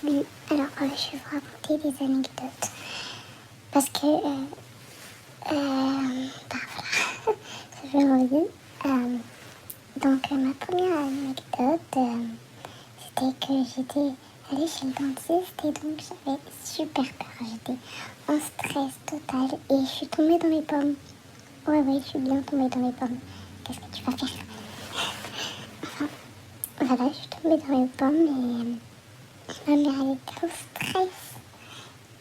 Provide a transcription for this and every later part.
Oui, alors je vais vous raconter des anecdotes. Parce que, bah voilà, ça fait envie. Donc, ma première anecdote, c'était que j'étais allée chez le dentiste et donc j'avais super peur. J'étais en stress total et je suis tombée dans les pommes. Ouais, je suis bien tombée dans les pommes. Qu'est-ce que tu vas faire? Enfin, voilà, je suis tombée dans les pommes et ma mère elle était au stress.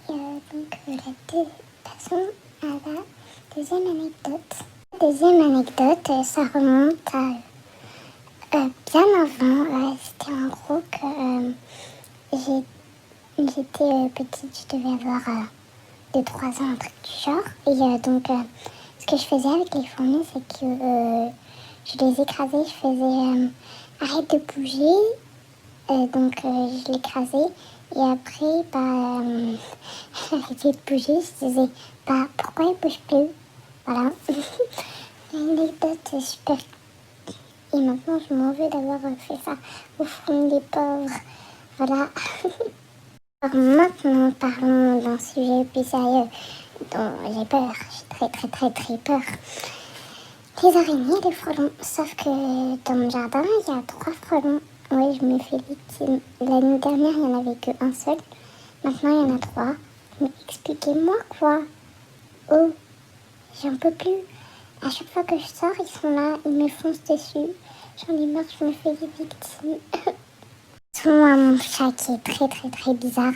De toute façon, à la deuxième anecdote. La deuxième anecdote, ça remonte à bien avant. C'était en gros que j'étais petite, je devais avoir 2-3 ans, un truc du genre. Et ce que je faisais avec les fourmis, c'est que je les écrasais, je faisais arrête de bouger. Je l'écrasais et après, j'arrêtais de bouger. Je disais, pourquoi il bouge plus? Voilà. L'anecdote est super. Et maintenant, je m'en veux d'avoir fait ça au fond des pauvres. Voilà. Alors maintenant, parlons d'un sujet plus sérieux dont j'ai peur. J'ai très, très, très, très peur. Les araignées, les frelons. Sauf que dans mon jardin, il y a 3 frelons. Oui, je me fais victime. L'année dernière, il n'y en avait qu'un seul. Maintenant, il y en a 3. Mais expliquez-moi quoi? Oh, j'en peux plus. À chaque fois que je sors, ils sont là, ils me foncent dessus. J'en ai marre, je me fais des victimes. Selon mon chat qui est très très très bizarre.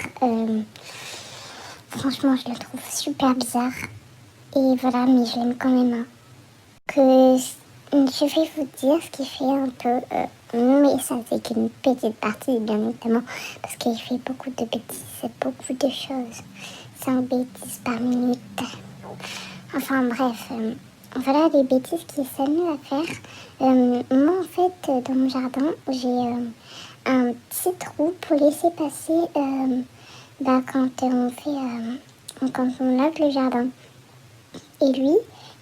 Franchement, je le trouve super bizarre. Et voilà, mais je l'aime quand même. Hein. Que je vais vous dire ce qui fait un peu... mais ça, c'est qu'une petite partie, bien évidemment. Parce qu'il fait beaucoup de bêtises, beaucoup de choses. 5 bêtises par minute. Enfin bref, voilà les bêtises qui s'amusent à faire. Moi en fait, dans mon jardin, j'ai un petit trou pour laisser passer quand on lave le jardin. Et lui,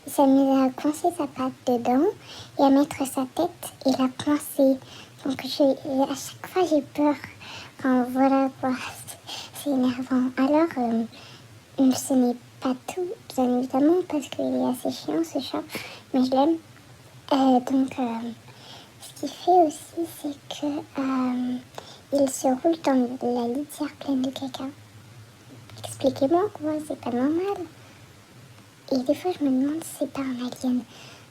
il s'amuse à coincer sa patte dedans et à mettre sa tête et la coincer. Donc à chaque fois j'ai peur. Enfin voilà quoi, c'est énervant. Alors, ce n'est pas tout, bien évidemment, parce qu'il est assez chiant ce chat, mais je l'aime. Ce qu'il fait aussi, c'est que il se roule dans la litière pleine de caca. Expliquez-moi quoi, c'est pas normal. Et des fois, je me demande si c'est pas un alien.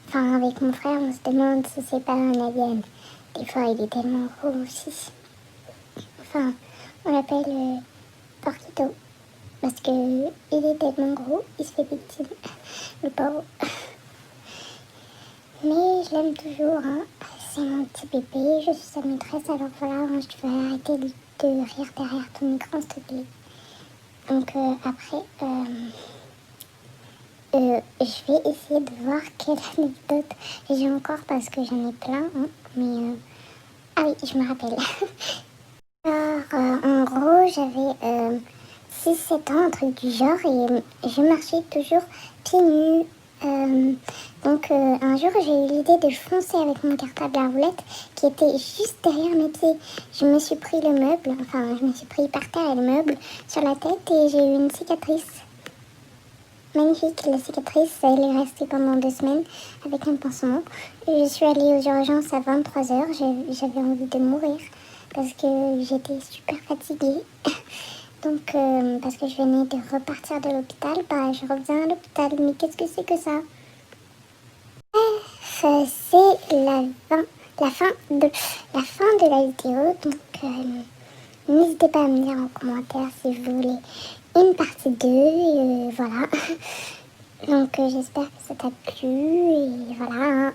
Enfin, avec mon frère, on se demande si c'est pas un alien. Des fois, il est tellement gros aussi. Enfin, on l'appelle Porquito. Parce que il est tellement gros, il se fait victime. Le pauvre. Mais je l'aime toujours, hein. C'est mon petit bébé, je suis sa maîtresse, alors voilà, hein, je vais arrêter de rire derrière ton écran, s'il te plaît. Donc après, je vais essayer de voir quelle anecdote j'ai encore parce que j'en ai plein, hein, mais... Ah oui, je me rappelle. Alors, en gros, j'avais 6-7 ans, un truc du genre, et je marchais toujours pieds nus. Un jour, j'ai eu l'idée de foncer avec mon cartable à roulette qui était juste derrière mes pieds. Je me suis pris le meuble, enfin, je me suis pris par terre et le meuble sur la tête et j'ai eu une cicatrice. Magnifique, la cicatrice, elle est restée pendant 2 semaines avec un pansement. Je suis allée aux urgences à 23h, j'avais envie de mourir parce que j'étais super fatiguée. Parce que je venais de repartir de l'hôpital, je reviens à l'hôpital. Mais qu'est-ce que c'est que ça? C'est la fin de la vidéo. N'hésitez pas à me dire en commentaire si vous voulez une partie 2. Voilà. J'espère que ça t'a plu. Et voilà. Hein.